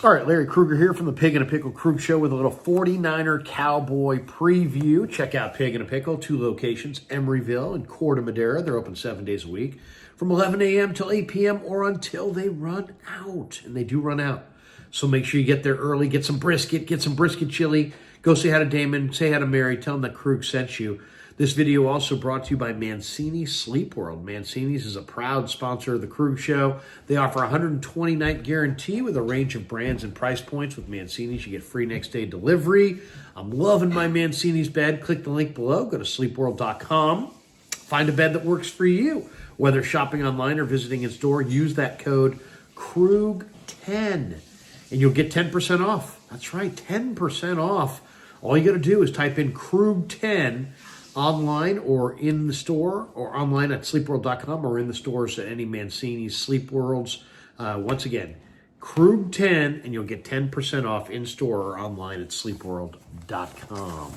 All right, Larry Krueger here from the Pig and a Pickle Krug Show with a little 49er Cowboy preview. Check out Pig and a Pickle, 2 locations, Emeryville and Corte Madera. They're open 7 days a week from 11 a.m. till 8 p.m. or until they run out. And they do run out. So make sure you get there early, get some brisket chili. Go say hi to Damon, say hi to Mary, tell them that Krug sent you. This video also brought to you by Mancini's Sleep World. Mancini's is a proud sponsor of the Krug Show. They offer a 120-night guarantee with a range of brands and price points. With Mancini's, you get free next-day delivery. I'm loving my Mancini's bed. Click the link below. Go to sleepworld.com. Find a bed that works for you. Whether shopping online or visiting in store, use that code KRUG10, and you'll get 10% off. That's right, 10% off. All you got to do is type in KRUG10 online or in the store, or online at sleepworld.com, or in the stores at any Mancini's Sleep Worlds. Once again, KRUG10, and you'll get 10% off in store or online at sleepworld.com.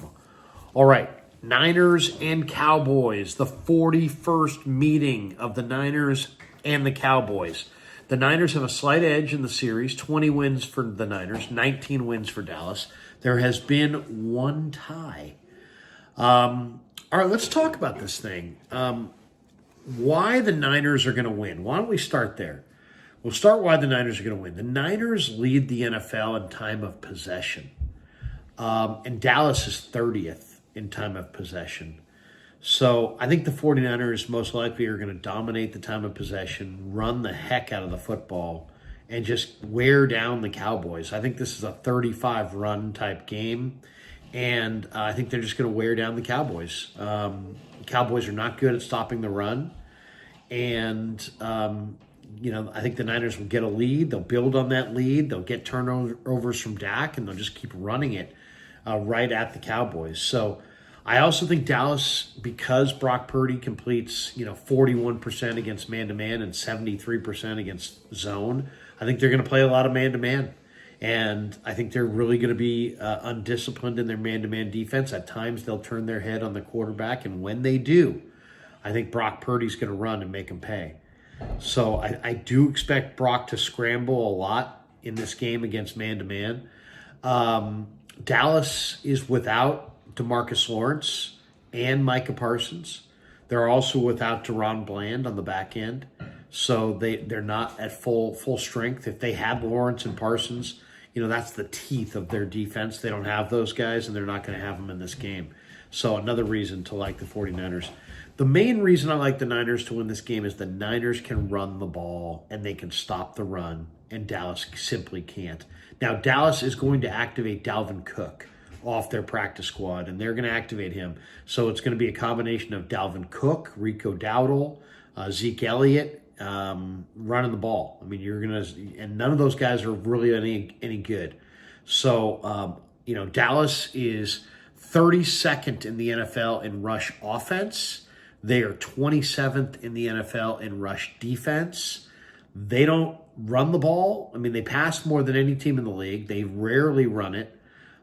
All right, Niners and Cowboys, the 41st meeting of the Niners and the Cowboys. The Niners have a slight edge in the series, 20 wins for the Niners, 19 wins for Dallas. There has been one tie. All right, let's talk about this thing. Why the Niners are going to win. Why don't we start there? We'll start why the Niners are going to win. The Niners lead the NFL in time of possession. And Dallas is 30th in time of possession. So I think the 49ers most likely are going to dominate the time of possession, run the heck out of the football, and just wear down the Cowboys. I think this is a 35-run type game. And I think they're just going to wear down the Cowboys. The Cowboys are not good at stopping the run. And, I think the Niners will get a lead. They'll build on that lead. They'll get turnovers from Dak, and they'll just keep running it right at the Cowboys. So I also think Dallas, because Brock Purdy completes, 41% against man-to-man and 73% against zone, I think they're going to play a lot of man-to-man. And I think they're really going to be undisciplined in their man-to-man defense. At times, they'll turn their head on the quarterback. And when they do, I think Brock Purdy's going to run and make them pay. So I do expect Brock to scramble a lot in this game against man-to-man. Dallas is without DeMarcus Lawrence and Micah Parsons. They're also without Deron Bland on the back end. So they're not at full strength. If they had Lawrence and Parsons, that's the teeth of their defense. They don't have those guys, and they're not going to have them in this game. So another reason to like the 49ers. The main reason I like the Niners to win this game is the Niners can run the ball, and they can stop the run, and Dallas simply can't. Now, Dallas is going to activate Dalvin Cook off their practice squad, and they're going to activate him. So it's going to be a combination of Dalvin Cook, Rico Dowdle, Zeke Elliott, running the ball. I mean, and none of those guys are really any good. So, Dallas is 32nd in the NFL in rush offense. They are 27th in the NFL in rush defense. They don't run the ball. I mean, they pass more than any team in the league. They rarely run it.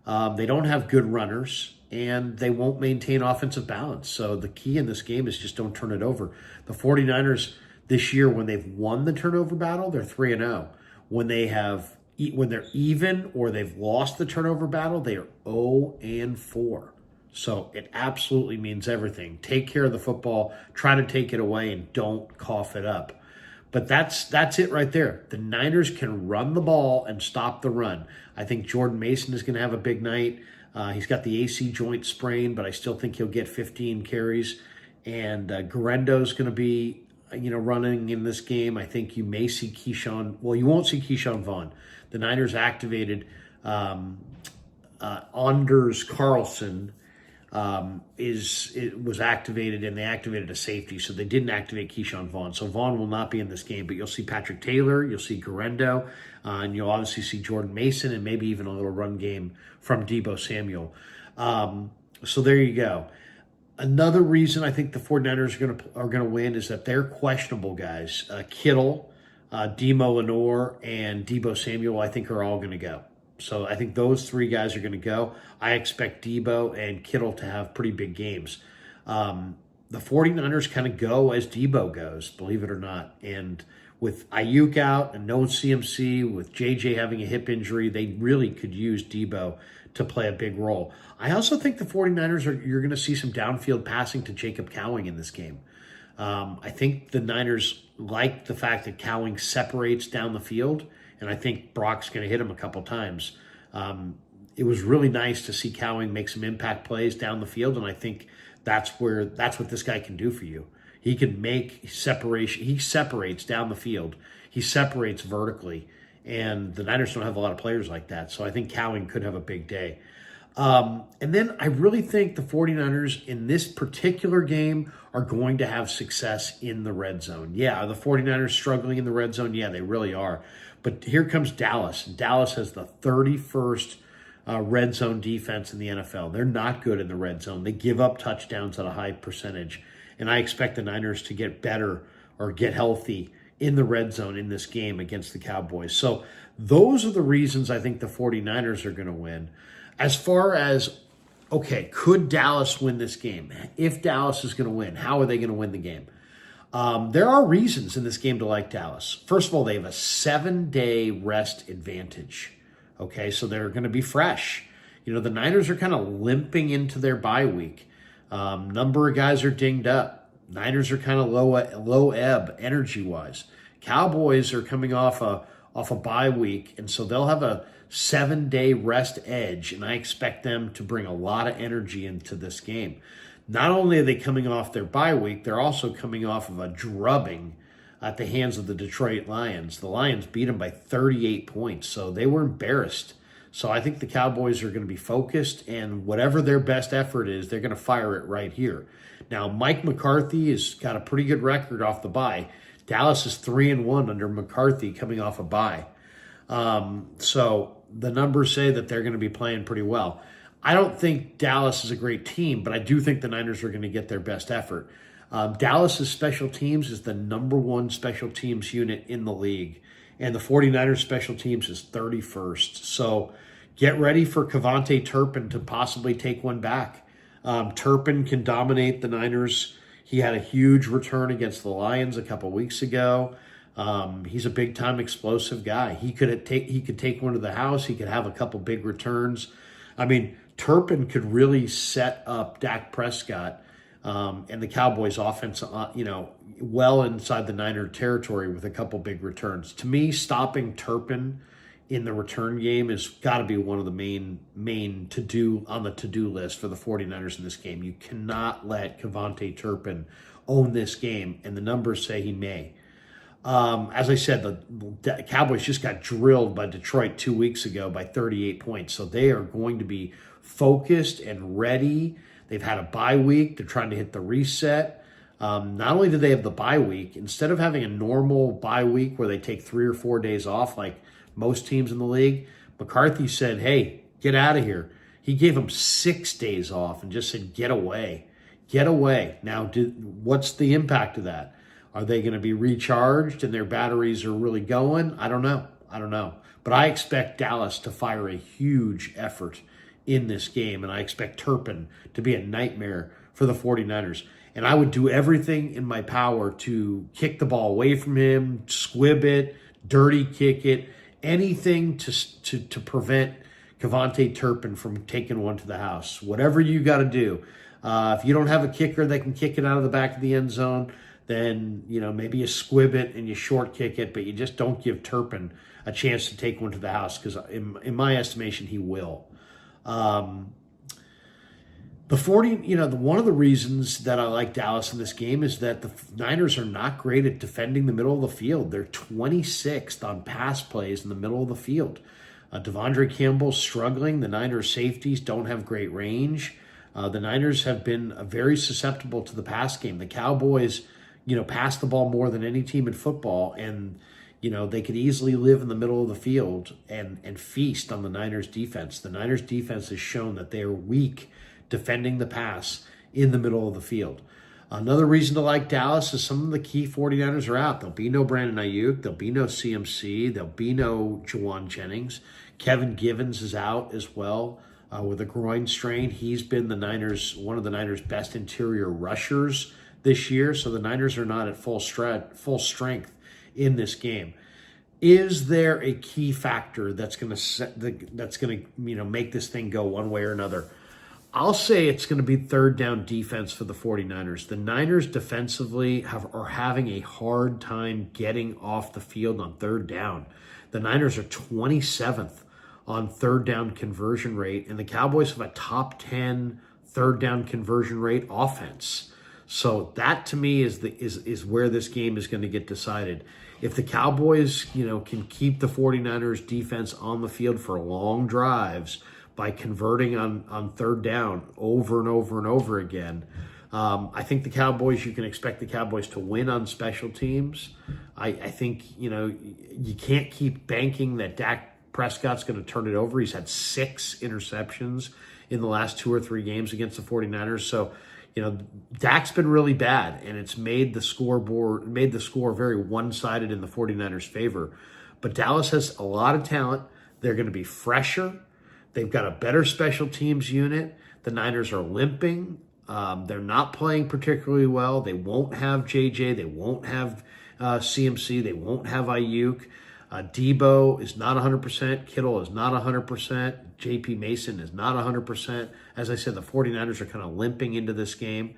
They don't have good runners, and they won't maintain offensive balance. So the key in this game is just don't turn it over. The 49ers this year, when they've won the turnover battle, they're 3-0. When they're even or they've lost the turnover battle, they are 0-4. So it absolutely means everything. Take care of the football, try to take it away, and don't cough it up. But that's it right there. The Niners can run the ball and stop the run. I think Jordan Mason is going to have a big night. He's got the AC joint sprain, but I still think he'll get 15 carries. And Guerendo's going to be running in this game. I think you may see you won't see Keyshawn Vaughn. The Niners activated Anders Carlson was activated, and they activated a safety, so they didn't activate Keyshawn Vaughn. So Vaughn will not be in this game, but you'll see Patrick Taylor, you'll see Guerendo, and you'll obviously see Jordan Mason, and maybe even a little run game from Deebo Samuel. So there you go. Another reason I think the 49ers are going to win is that they're questionable guys. Kittle, Demo Lenore, and Deebo Samuel, I think, are all going to go. So I think those three guys are going to go. I expect Deebo and Kittle to have pretty big games. The 49ers kind of go as Deebo goes, believe it or not. And with Ayuk out and no CMC, with JJ having a hip injury, they really could use Debo to play a big role. I also think the 49ers you're going to see some downfield passing to Jacob Cowing in this game. I think the Niners like the fact that Cowing separates down the field, and I think Brock's going to hit him a couple times. It was really nice to see Cowing make some impact plays down the field, and I think that's what this guy can do for you. He can make separation. He separates down the field. He separates vertically, and the Niners don't have a lot of players like that, so I think Cowing could have a big day. And then I really think the 49ers in this particular game are going to have success in the red zone. Yeah, are the 49ers struggling in the red zone? Yeah, they really are. But here comes Dallas. Dallas has the 31st red zone defense in the NFL. They're not good in the red zone. They give up touchdowns at a high percentage. And I expect the Niners to get better or get healthy in the red zone in this game against the Cowboys. So those are the reasons I think the 49ers are going to win. As far as, okay, could Dallas win this game? If Dallas is going to win, how are they going to win the game? There are reasons in this game to like Dallas. First of all, they have a 7-day rest advantage. Okay, so they're going to be fresh. You know, the Niners are kind of limping into their bye week. Number of guys are dinged up. Niners are kind of low ebb energy-wise. Cowboys are coming off a bye week, and so they'll have a 7-day rest edge, and I expect them to bring a lot of energy into this game. Not only are they coming off their bye week, they're also coming off of a drubbing at the hands of the Detroit Lions. The Lions beat them by 38 points, so they were embarrassed. So I think the Cowboys are going to be focused, and whatever their best effort is, they're going to fire it right here. Now, Mike McCarthy has got a pretty good record off the bye. Dallas is 3-1 under McCarthy coming off a bye. So the numbers say that they're going to be playing pretty well. I don't think Dallas is a great team, but I do think the Niners are going to get their best effort. Dallas's special teams is the number one special teams unit in the league, and the 49ers special teams is 31st. So get ready for Kevontae Turpin to possibly take one back. Turpin can dominate the Niners. He had a huge return against the Lions a couple weeks ago. He's a big-time explosive guy. He could take one to the house. He could have a couple big returns. I mean, Turpin could really set up Dak Prescott and the Cowboys offense, well inside the Niner territory with a couple big returns. To me, stopping Turpin in the return game has got to be one of the main to-do on the to-do list for the 49ers in this game. You cannot let Kevontae Turpin own this game, and the numbers say he may. As I said, the Cowboys just got drilled by Detroit 2 weeks ago by 38 points, so they are going to be focused and ready. They've had a bye week. They're trying to hit the reset. Not only do they have the bye week, instead of having a normal bye week where they take 3 or 4 days off like most teams in the league, McCarthy said, hey, get out of here. He gave them 6 days off and just said, get away. Get away. Now, what's the impact of that? Are they going to be recharged and their batteries are really going? I don't know. But I expect Dallas to fire a huge effort in this game, and I expect Turpin to be a nightmare for the 49ers. And I would do everything in my power to kick the ball away from him, squib it, dirty kick it, anything to prevent Kevontae Turpin from taking one to the house. Whatever you got to do. If you don't have a kicker that can kick it out of the back of the end zone, then maybe you squib it and you short kick it, but you just don't give Turpin a chance to take one to the house, because in my estimation, he will. One of the reasons that I like Dallas in this game is that the Niners are not great at defending the middle of the field. They're 26th on pass plays in the middle of the field. Devondre Campbell's struggling. The Niners safeties don't have great range. The Niners have been very susceptible to the pass game. The Cowboys, pass the ball more than any team in football, and they could easily live in the middle of the field and feast on the Niners defense. The Niners defense has shown that they are weak defending the pass in the middle of the field. Another reason to like Dallas is some of the key 49ers are out. There'll be no Brandon Ayuk. There'll be no CMC. There'll be no Juwan Jennings. Kevin Givens is out as well with a groin strain. He's been one of the Niners' best interior rushers this year, so the Niners are not at full strength in this game. Is there a key factor that's going to make this thing go one way or another? I'll say it's going to be third down defense for the 49ers. The Niners defensively are having a hard time getting off the field on third down. The Niners are 27th on third down conversion rate, and the Cowboys have a top 10 third down conversion rate offense. So that to me is where this game is going to get decided. If the Cowboys, can keep the 49ers defense on the field for long drives by converting on third down over and over and over again, I think you can expect the Cowboys to win on special teams. I think, you can't keep banking that Dak Prescott's going to turn it over. He's had 6 interceptions in the last 2 or 3 games against the 49ers. So, Dak's been really bad, and it's made the score very one-sided in the 49ers' favor. But Dallas has a lot of talent. They're going to be fresher. They've got a better special teams unit. The Niners are limping. They're not playing particularly well. They won't have JJ. They won't have CMC. They won't have Ayuk. Debo is not 100%. Kittle is not 100%. JP Mason is not 100%. As I said, the 49ers are kind of limping into this game.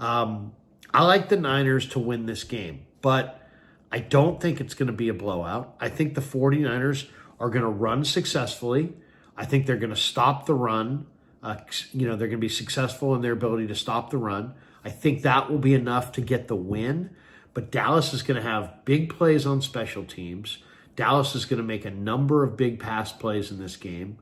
I like the Niners to win this game, but I don't think it's going to be a blowout. I think the 49ers are going to run successfully. I think they're going to stop the run. They're going to be successful in their ability to stop the run. I think that will be enough to get the win. But Dallas is going to have big plays on special teams. Dallas is going to make a number of big pass plays in this game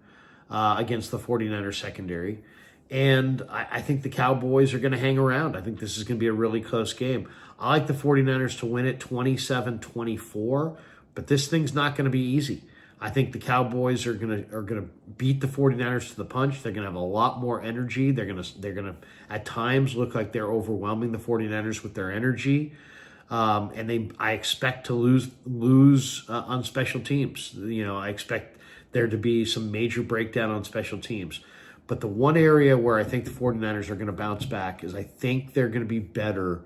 against the 49ers secondary. And I think the Cowboys are going to hang around. I think this is going to be a really close game. I like the 49ers to win it 27-24, but this thing's not going to be easy. I think the Cowboys are going to beat the 49ers to the punch. They're going to have a lot more energy. They're going to at times look like they're overwhelming the 49ers with their energy. I expect to lose on special teams. I expect there to be some major breakdown on special teams. But the one area where I think the 49ers are going to bounce back is I think they're going to be better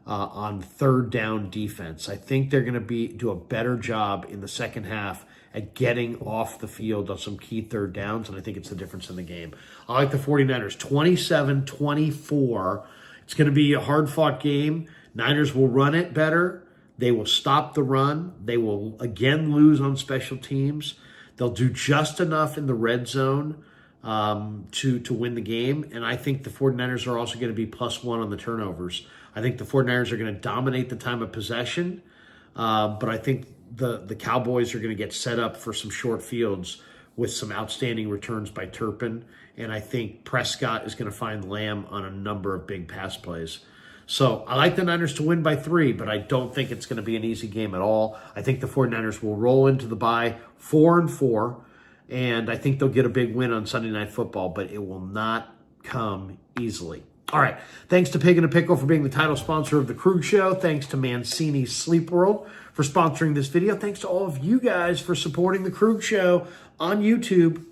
on third down defense. I think they're going to do a better job in the second half at getting off the field on some key third downs, and I think it's the difference in the game. I like the 49ers 27-24. It's going to be a hard-fought game. Niners will run it better. They will stop the run. They will, again, lose on special teams. They'll do just enough in the red zone to win the game, and I think the 49ers are also going to be +1 on the turnovers. I think the 49ers are going to dominate the time of possession, but I think the Cowboys are going to get set up for some short fields with some outstanding returns by Turpin, and I think Prescott is going to find Lamb on a number of big pass plays. So I like the Niners to win by 3, but I don't think it's going to be an easy game at all. I think the 49ers will roll into the bye 4-4, and I think they'll get a big win on Sunday Night Football, but it will not come easily. All right. Thanks to Pig in a Pickle for being the title sponsor of the Krueger Show. Thanks to Mancini's Sleep World for sponsoring this video. Thanks to all of you guys for supporting the Krueger Show on YouTube